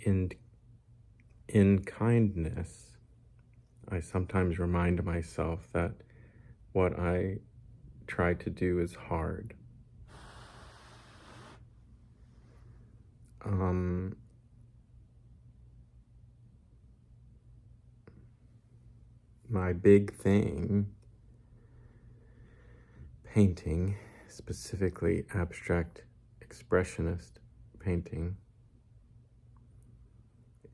in in kindness, I sometimes remind myself that what I try to do is hard. Um, my big thing, painting, specifically abstract expressionist painting,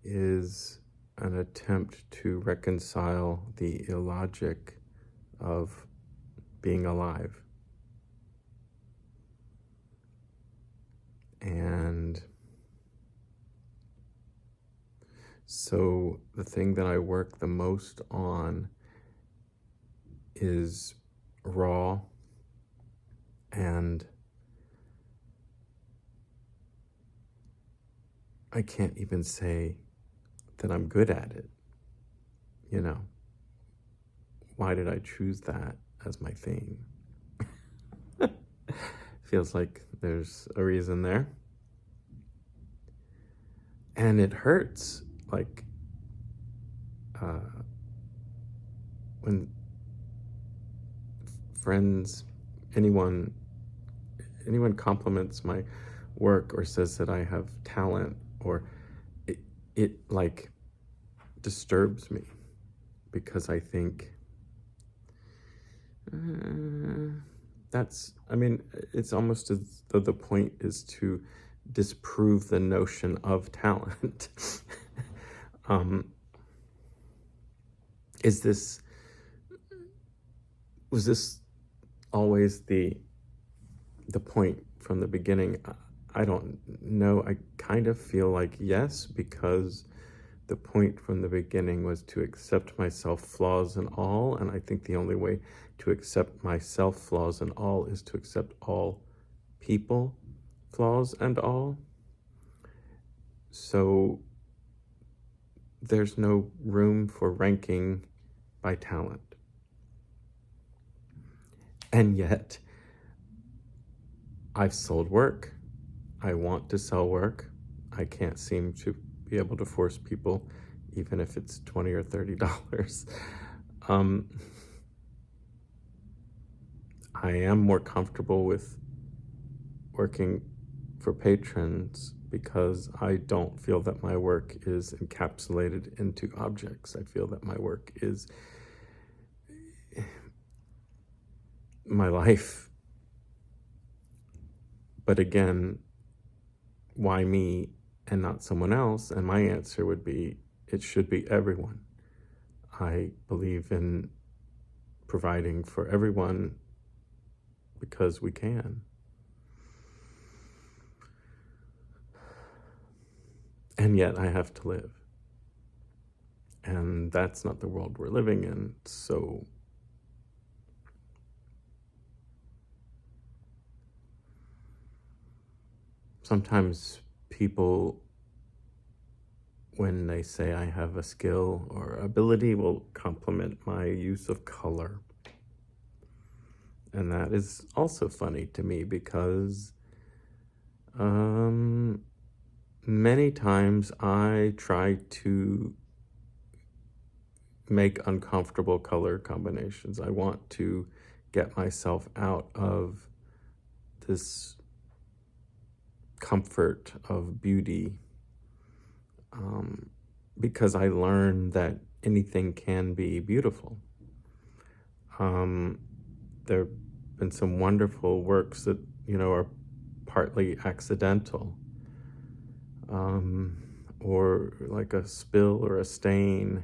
is an attempt to reconcile the illogic of being alive. And so the thing that I work the most on is raw and I can't even say that I'm good at it. You know, why did I choose that as my theme? Feels like there's a reason there. And it hurts, like, when friends, anyone compliments my work or says that I have talent, or it like disturbs me, because I think it's almost as though the point is to disprove the notion of talent. Was this always the point from the beginning? I don't know. I kind of feel like yes, because the point from the beginning was to accept myself, flaws and all, and I think the only way to accept myself, flaws and all, is to accept all people, flaws and all. So there's no room for ranking by talent. And yet, I've sold work. I want to sell work. I can't seem to be able to force people, even if it's $20 or $30. I am more comfortable with working for patrons because I don't feel that my work is encapsulated into objects. I feel that my work is my life. But again, why me and not someone else? And my answer would be, it should be everyone. I believe in providing for everyone because we can. And yet I have to live. And that's not the world we're living in. So sometimes people, when they say I have a skill or ability, will compliment my use of color. And that is also funny to me because many times I try to make uncomfortable color combinations. I want to get myself out of this comfort of beauty, because I learned that anything can be beautiful. There have been some wonderful works that, are partly accidental, or like a spill or a stain.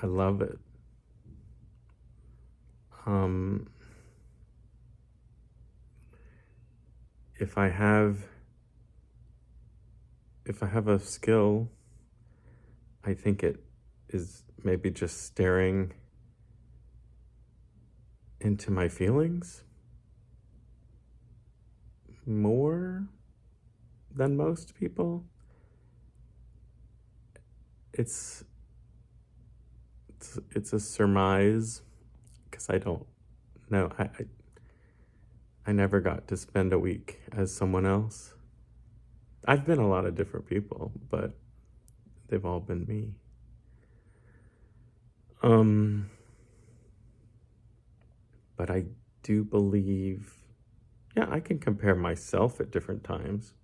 I love it. If I have a skill, I think it is maybe just staring into my feelings more than most people. It's a surmise, because I don't know. I never got to spend a week as someone else. I've been a lot of different people, but they've all been me. But I do believe, yeah, I can compare myself at different times,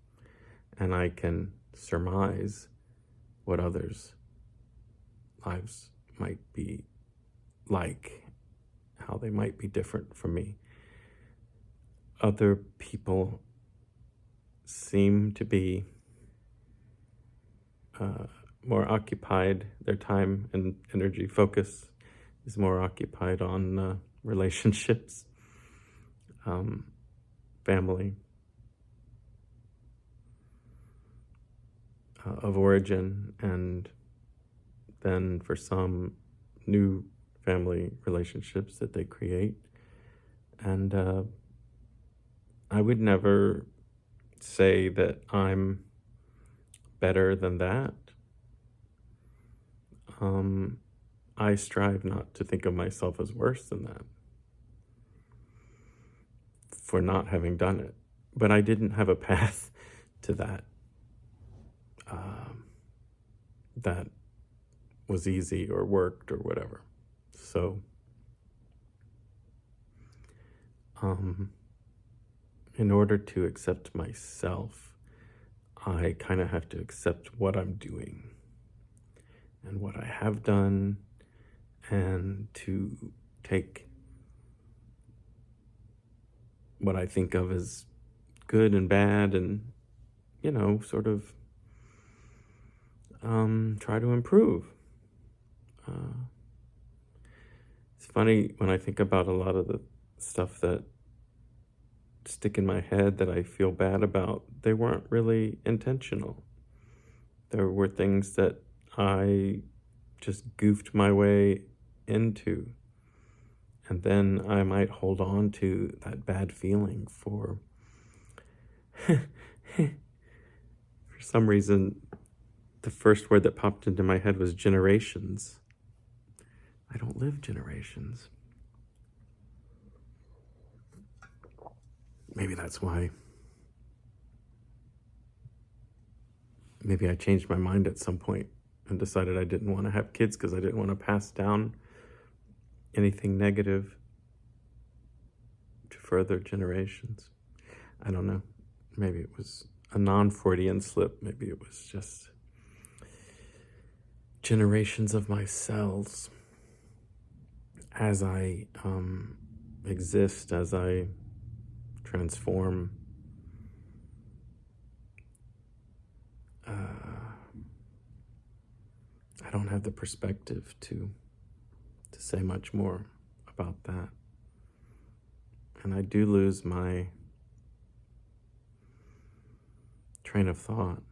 and I can surmise what others' lives might be like, how they might be different from me. Other people seem to be more occupied, their time and energy focus is more occupied on relationships, family of origin, and then for some, new family relationships that they create. And I would never say that I'm better than that. I strive not to think of myself as worse than that for not having done it. But I didn't have a path to that that was easy or worked or whatever. So in order to accept myself, I kind of have to accept what I'm doing and what I have done, and to take what I think of as good and bad and, sort of try to improve. It's funny when I think about a lot of the stuff that stick in my head that I feel bad about, they weren't really intentional. There were things that I just goofed my way into. And then I might hold on to that bad feeling for some reason. The first word that popped into my head was generations. I don't live generations. Maybe that's why. Maybe I changed my mind at some point and decided I didn't want to have kids because I didn't want to pass down anything negative to further generations. I don't know. Maybe it was a non-Freudian slip. Maybe it was just generations of my cells as I exist, as I transform. I don't have the perspective to say much more about that. And I do lose my train of thought.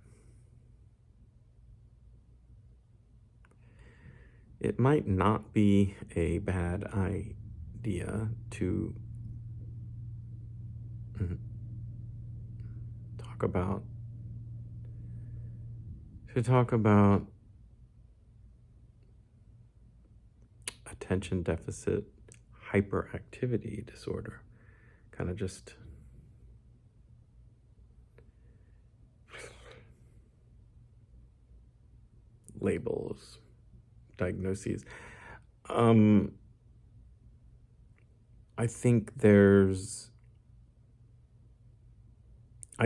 It might not be a bad idea to talk about attention deficit hyperactivity disorder. Kind of just labels, diagnoses. I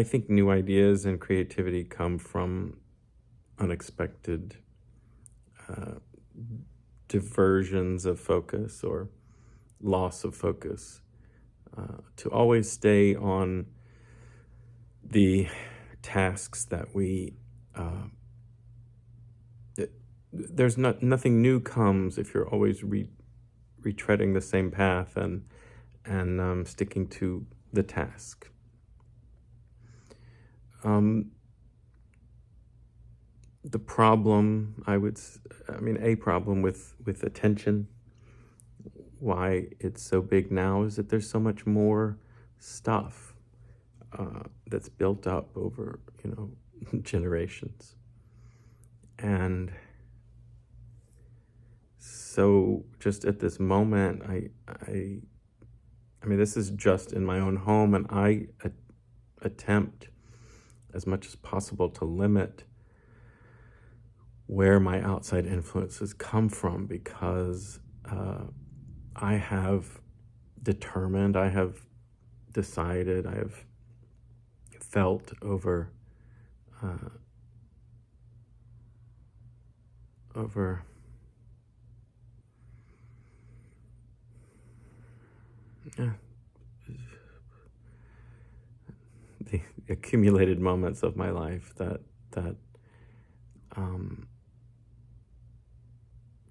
think new ideas and creativity come from unexpected diversions of focus or loss of focus. To always stay on the tasks that we there's nothing new comes if you're always retreading the same path and sticking to the task. The problem, a problem with attention, why it's so big now, is that there's so much more stuff that's built up over, generations. And so just at this moment, I mean, this is just in my own home, and I attempt as much as possible to limit where my outside influences come from, because I have determined, I have decided, I have felt over the accumulated moments of my life that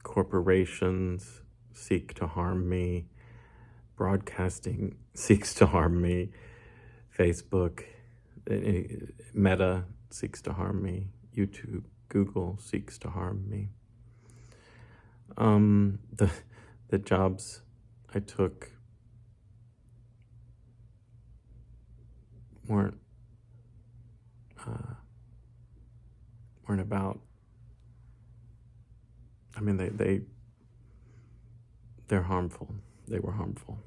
corporations seek to harm me, broadcasting seeks to harm me, Facebook, Meta seeks to harm me, YouTube, Google seeks to harm me. The jobs I took weren't about, I mean, they're harmful. They were harmful.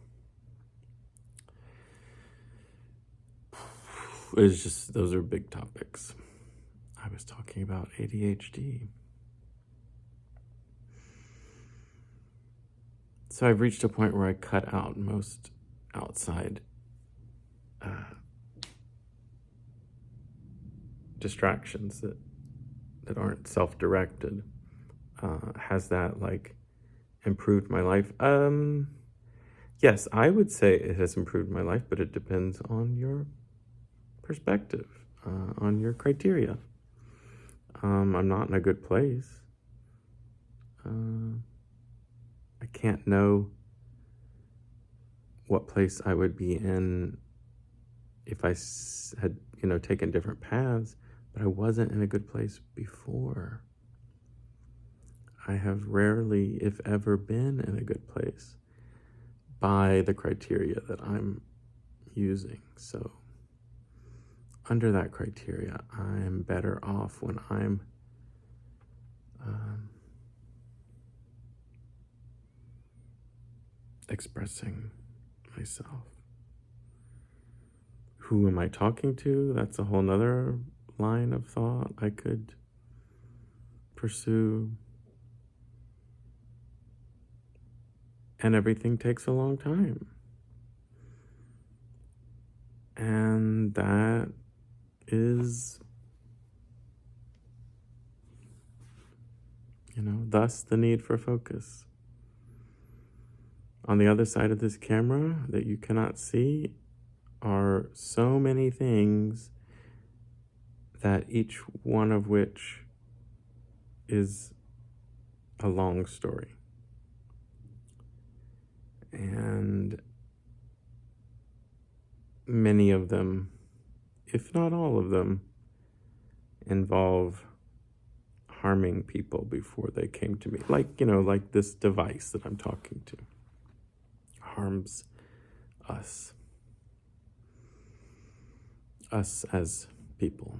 It's just, those are big topics. I was talking about ADHD. So I've reached a point where I cut out most outside distractions that aren't self-directed. Has that improved my life? Yes, I would say it has improved my life, but it depends on your perspective, on your criteria. I'm not in a good place. I can't know what place I would be in if I had, taken different paths, but I wasn't in a good place before. I have rarely, if ever, been in a good place by the criteria that I'm using. So under that criteria, I'm better off when I'm expressing myself. Who am I talking to? That's a whole nother line of thought I could pursue. And everything takes a long time. And that is, thus the need for focus. On the other side of this camera that you cannot see are so many things, that each one of which is a long story. And many of them, if not all of them, involve harming people before they came to me. Like this device that I'm talking to harms us as people.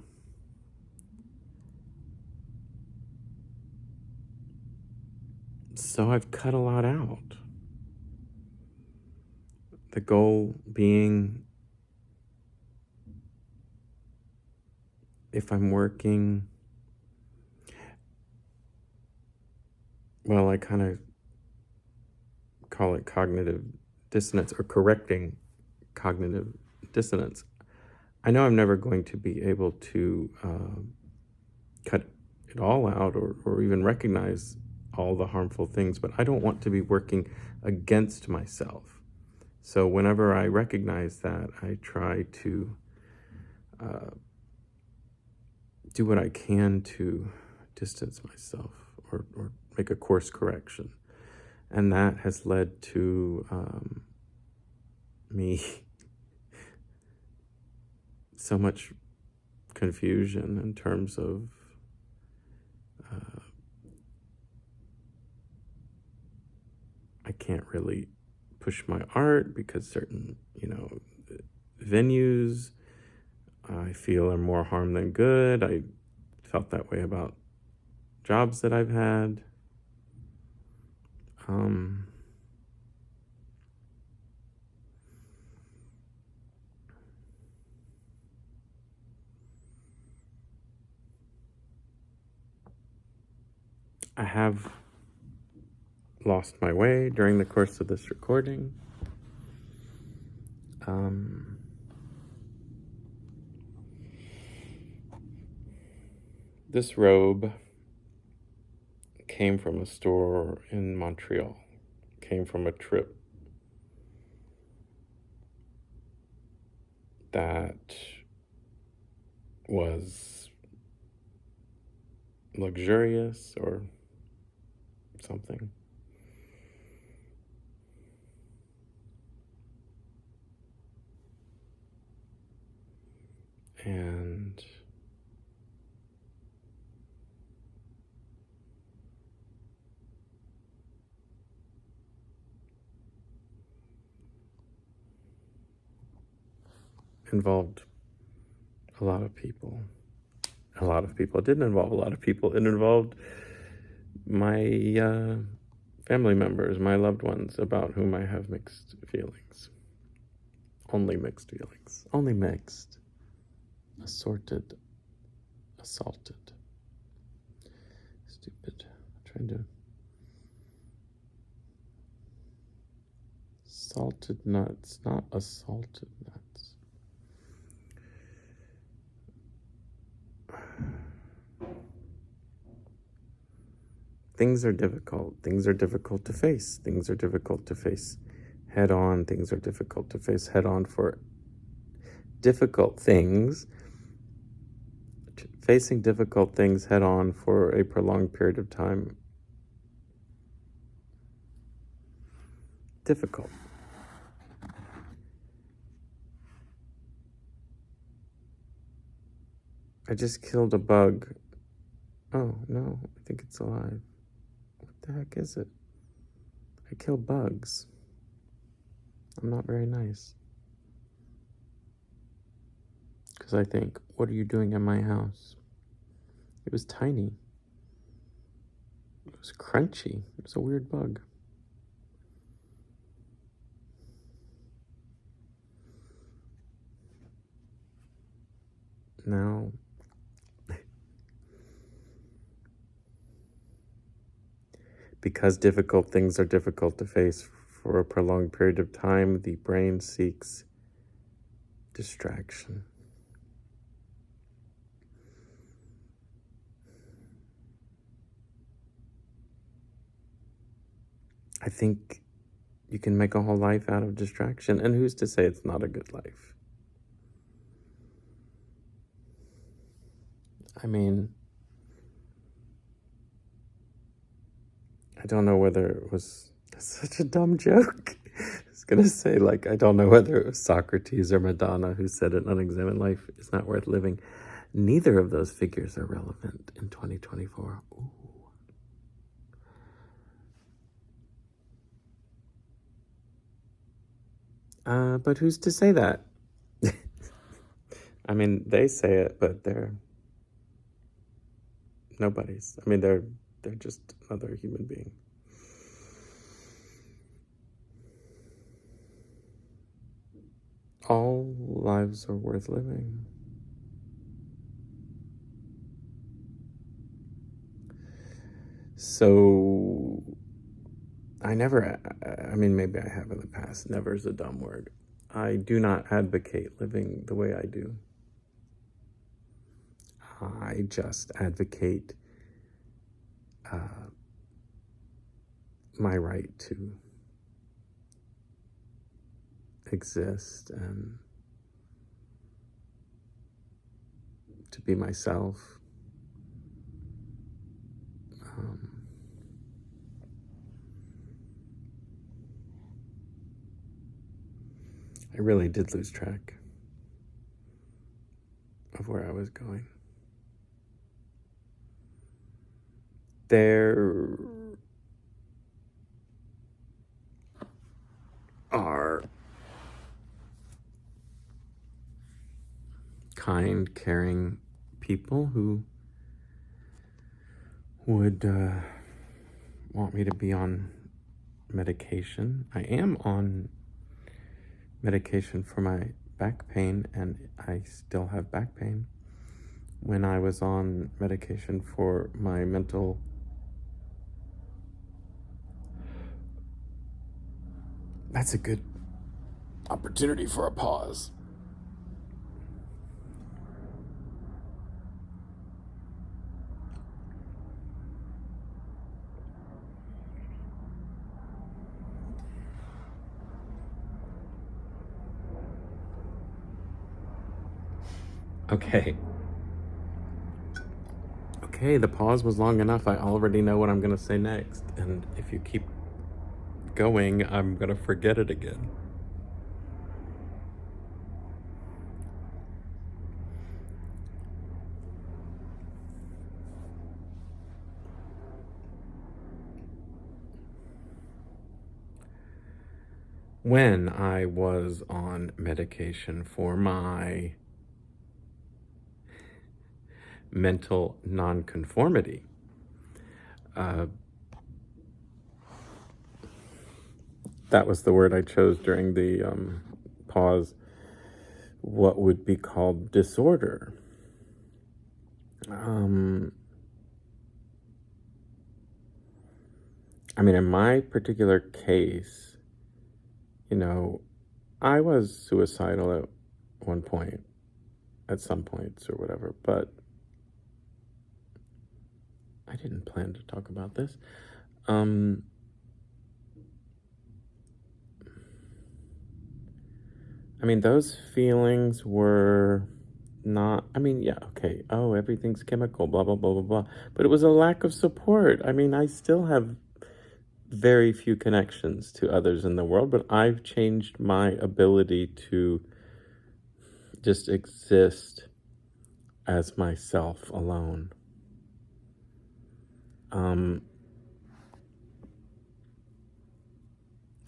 So I've cut a lot out. The goal being, if I'm working, well, I kind of call it cognitive dissonance, or correcting cognitive dissonance. I know I'm never going to be able to cut it all out, or even recognize all the harmful things, but I don't want to be working against myself. So whenever I recognize that, I try to do what I can to distance myself, or make a course correction. And that has led to me so much confusion in terms of I can't really push my art because certain, venues I feel are more harm than good. I felt that way about jobs that I've had. I have lost my way during the course of this recording. This robe came from a store in Montreal, came from a trip that was luxurious or something. And involved a lot of people. It didn't involve a lot of people. It involved my family members, my loved ones, about whom I have mixed feelings. Only mixed feelings. Only mixed. Assorted. Assaulted. Stupid. I'm trying to... Salted nuts, not assaulted nuts. Things are difficult. Things are difficult to face. Things are difficult to face head on. Things are difficult to face head on for difficult things. Facing difficult things head on for a prolonged period of time. Difficult. I just killed a bug. Oh, no, I think it's alive. What the heck is it? I kill bugs. I'm not very nice. Because I think, what are you doing in my house? It was tiny. It was crunchy. It was a weird bug. Now, because difficult things are difficult to face for a prolonged period of time, the brain seeks distraction. I think you can make a whole life out of distraction, and who's to say it's not a good life? I mean, I don't know whether it was such a dumb joke. I was going to say, like, I don't know whether it was Socrates or Madonna who said an unexamined life is not worth living. Neither of those figures are relevant in 2024. Ooh. But who's to say that? I mean, they say it, but they're nobody's. I mean, they're just another human being. All lives are worth living. So, I mean, maybe I have in the past. Never is a dumb word. I do not advocate living the way I do. I just advocate my right to exist and to be myself. I really did lose track of where I was going. There are kind, caring people who would want me to be on medication. I am on medication for my back pain, and I still have back pain. When I was on medication for my mental That's a good opportunity for a pause. Okay. Okay, the pause was long enough. I already know what I'm going to say next. And if you keep going, I'm going to forget it again. When I was on medication for my mental nonconformity, that was the word I chose during the pause, what would be called disorder. I mean, in my particular case, you know, I was suicidal at one point, at some points or whatever, but I didn't plan to talk about this. I mean, those feelings were not, I mean, yeah, okay. Oh, everything's chemical, blah, blah, blah, blah, blah. But it was a lack of support. I mean, I still have very few connections to others in the world, but I've changed my ability to just exist as myself alone.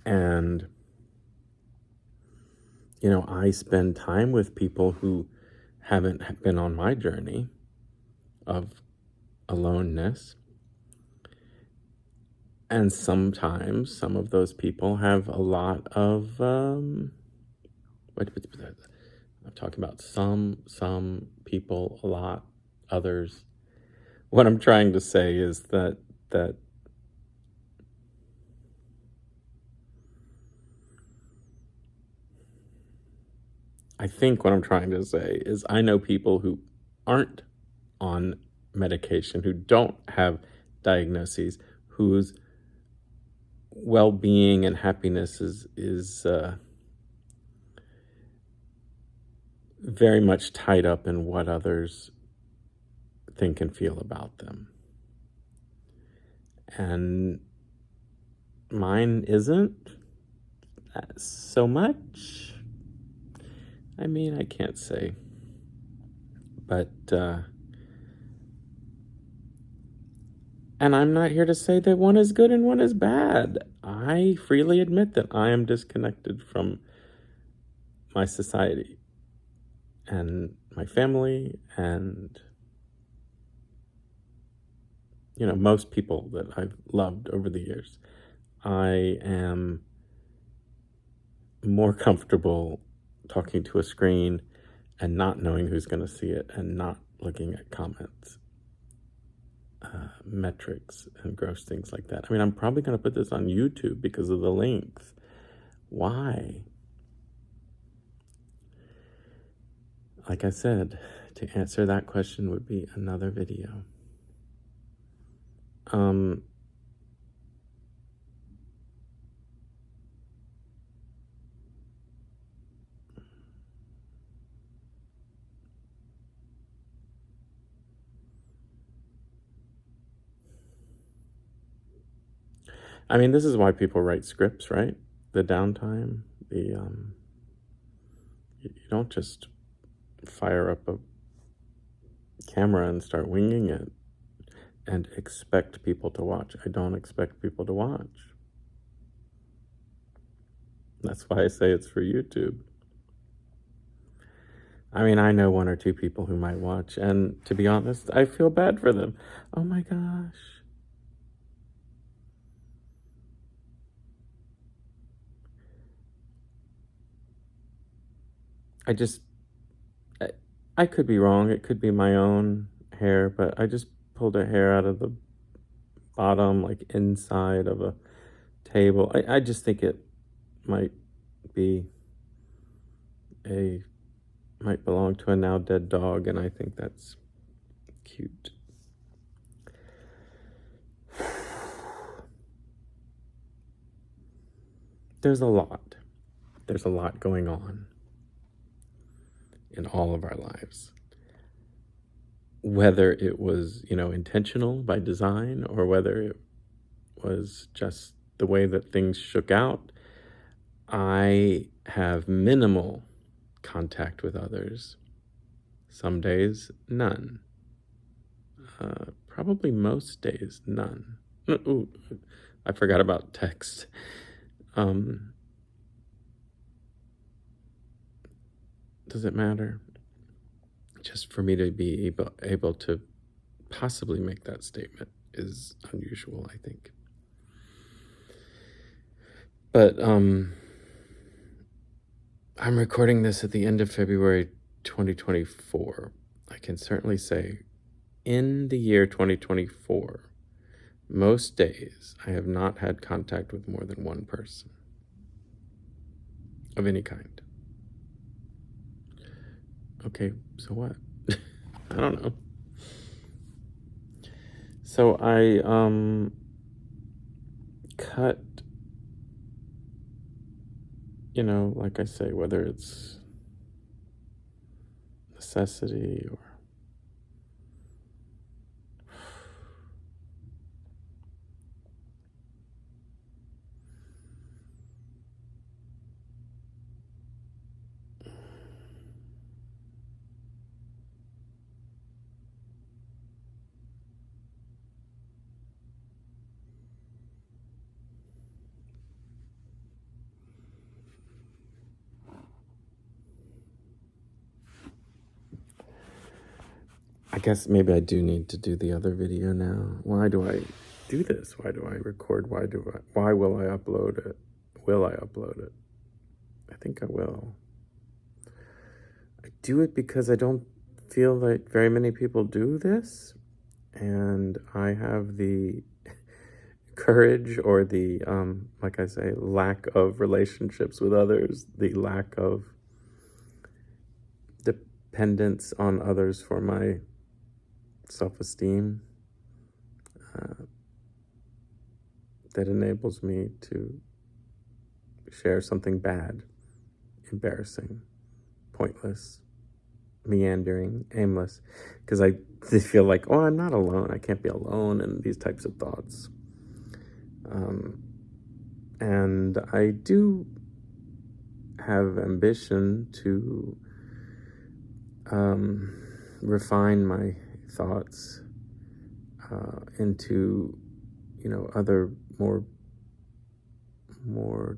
And, you know, I spend time with people who haven't been on my journey of aloneness. And sometimes some of those people have a lot of, I'm talking about some people, a lot, others. What I'm trying to say is that I think what I'm trying to say is I know people who aren't on medication, who don't have diagnoses, whose well-being and happiness is very much tied up in what others think and feel about them. And mine isn't so much. I mean, I can't say. But, and I'm not here to say that one is good and one is bad. I freely admit that I am disconnected from my society and my family and, you know, most people that I've loved over the years. I am more comfortable talking to a screen and not knowing who's going to see it and not looking at comments, metrics, and gross things like that. I mean, I'm probably going to put this on YouTube because of the length. Why? Like I said, to answer that question would be another video. I mean, this is why people write scripts, right? The downtime, you don't just fire up a camera and start winging it and expect people to watch. I don't expect people to watch. That's why I say it's for YouTube. I mean, I know one or two people who might watch, and to be honest, I feel bad for them. Oh my gosh. I could be wrong. It could be my own hair, but I just pulled a hair out of the bottom, like inside of a table. I just think it might belong to a now dead dog, and I think that's cute. There's a lot going on in all of our lives. Whether it was, intentional by design, or whether it was just the way that things shook out, I have minimal contact with others. Some days, none. Probably most days, none. Ooh, I forgot about text. Does it matter? Just for me to be able to possibly make that statement is unusual, I think. But I'm recording this at the end of February 2024. I can certainly say in the year 2024, most days I have not had contact with more than one person of any kind. Okay, so what? I don't know. So I cut, like I say, whether it's necessity or I guess maybe I do need to do the other video now. Why do I do this? Why do I record? Why will I upload it? Will I upload it? I think I will. I do it because I don't feel like very many people do this, and I have the courage, or the like I say, lack of relationships with others, the lack of dependence on others for my self-esteem, that enables me to share something bad, embarrassing, pointless, meandering, aimless, because I feel like, I'm not alone. I can't be alone in these types of thoughts. And I do have ambition to refine my thoughts into, other more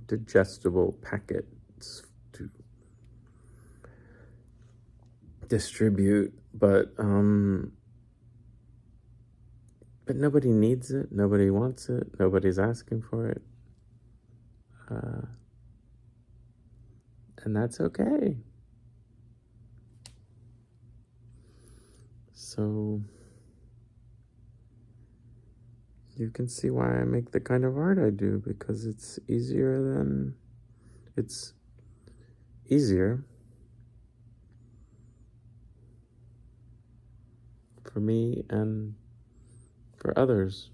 digestible packets to distribute, but nobody needs it, nobody wants it, nobody's asking for it, and that's okay. So you can see why I make the kind of art I do, because it's easier for me and for others.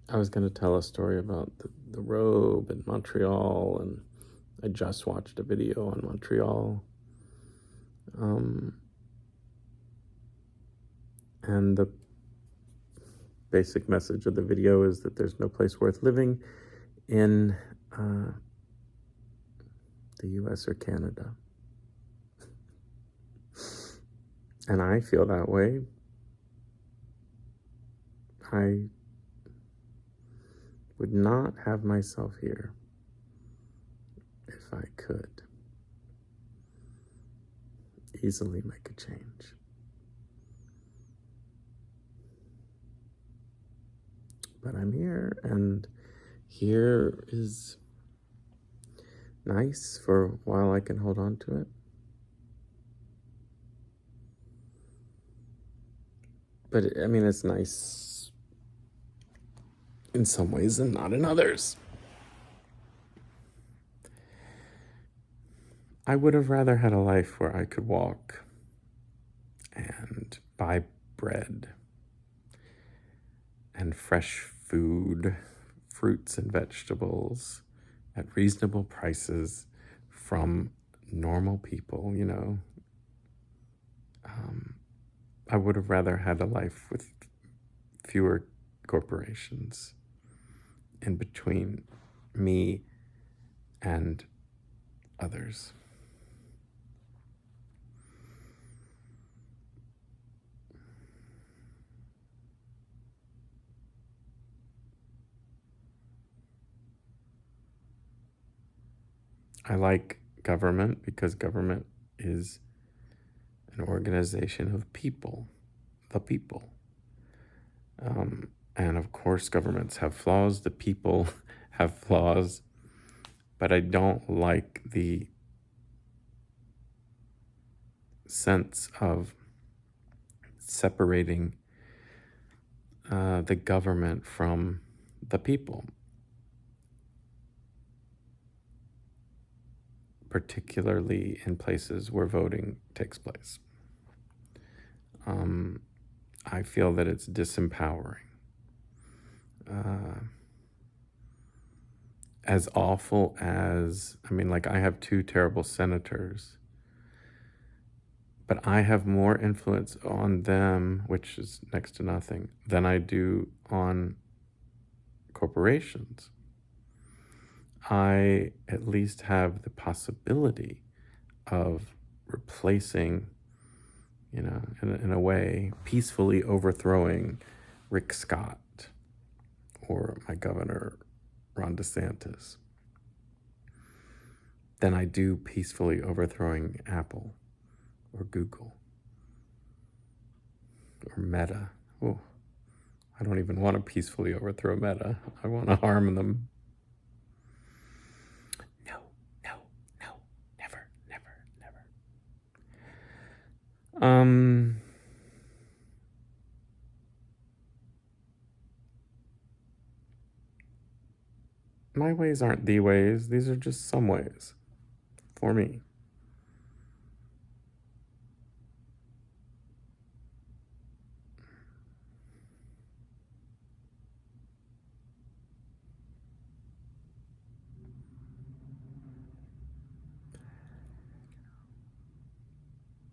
I was going to tell a story about the robe in Montreal, and I just watched a video on Montreal. And the basic message of the video is that there's no place worth living in the US or Canada. And I feel that way. I would not have myself here if I could easily make a change. But I'm here, and here is nice for a while I can hold on to it. But I mean, it's nice in some ways and not in others. I would have rather had a life where I could walk and buy bread and fresh food, fruits and vegetables at reasonable prices from normal people, you know. I would have rather had a life with fewer corporations in between me and others. I like government because government is an organization of people, the people. And of course, governments have flaws, the people have flaws, but I don't like the sense of separating the government from the people, particularly in places where voting takes place. I feel that it's disempowering. As awful as, I mean, like I have 2 terrible senators, but I have more influence on them, which is next to nothing, than I do on corporations. I at least have the possibility of replacing, you know, in a way, peacefully overthrowing Rick Scott or my governor, Ron DeSantis, than I do peacefully overthrowing Apple or Google or Meta. Oh, I don't even want to peacefully overthrow Meta. I want to harm them. No, no, no, never, never, never. My ways aren't the ways. These are just some ways for me.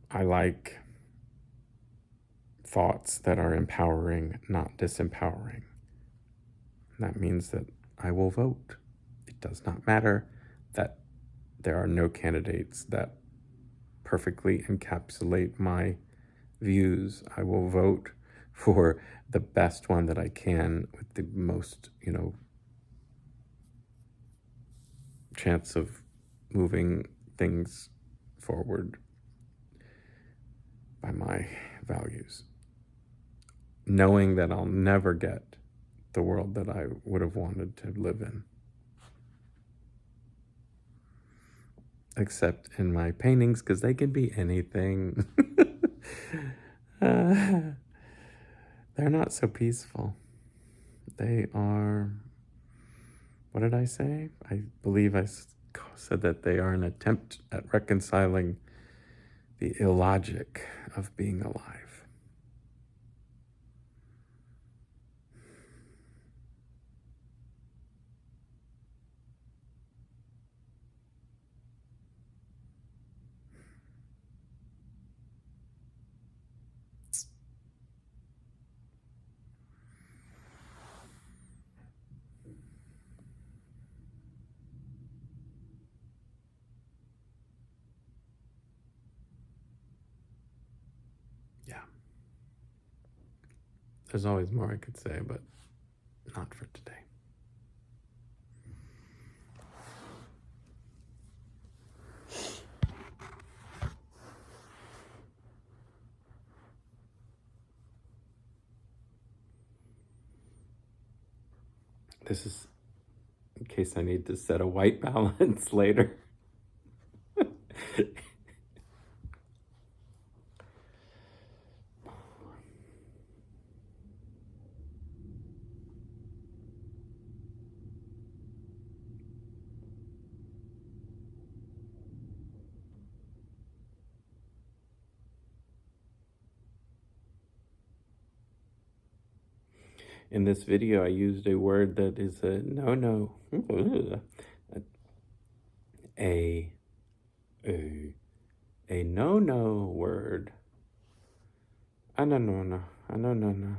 I like thoughts that are empowering, not disempowering. That means that I will vote. It does not matter that there are no candidates that perfectly encapsulate my views. I will vote for the best one that I can with the most, you know, chance of moving things forward by my values, knowing that I'll never get the world that I would have wanted to live in, except in my paintings, because they can be anything. They're not so peaceful. They are, what did I say? I believe I said that they are an attempt at reconciling the illogic of being alive. Yeah. There's always more I could say, but not for today. This is in case I need to set a white balance later. In this video, I used a word that is a no-no. A, a, a no-no word. A no-no-no. A no-no-no.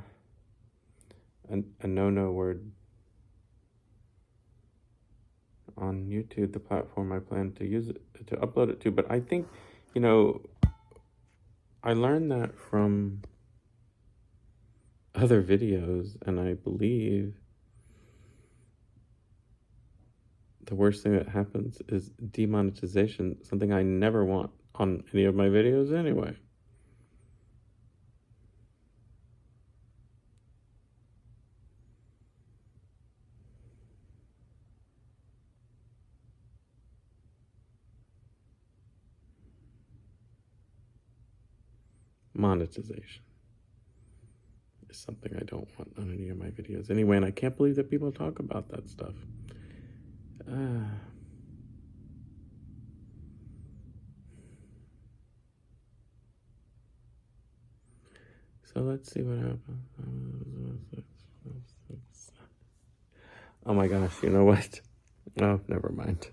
A no-no word on YouTube, the platform I plan to use it, to upload it to. But I think, you know, I learned that from other videos, and I believe the worst thing that happens is demonetization, something I never want on any of my videos anyway. Monetization is something I don't want on any of my videos anyway, and I can't believe that people talk about that stuff. So let's see what happens. Oh my gosh, you know what? Oh, never mind.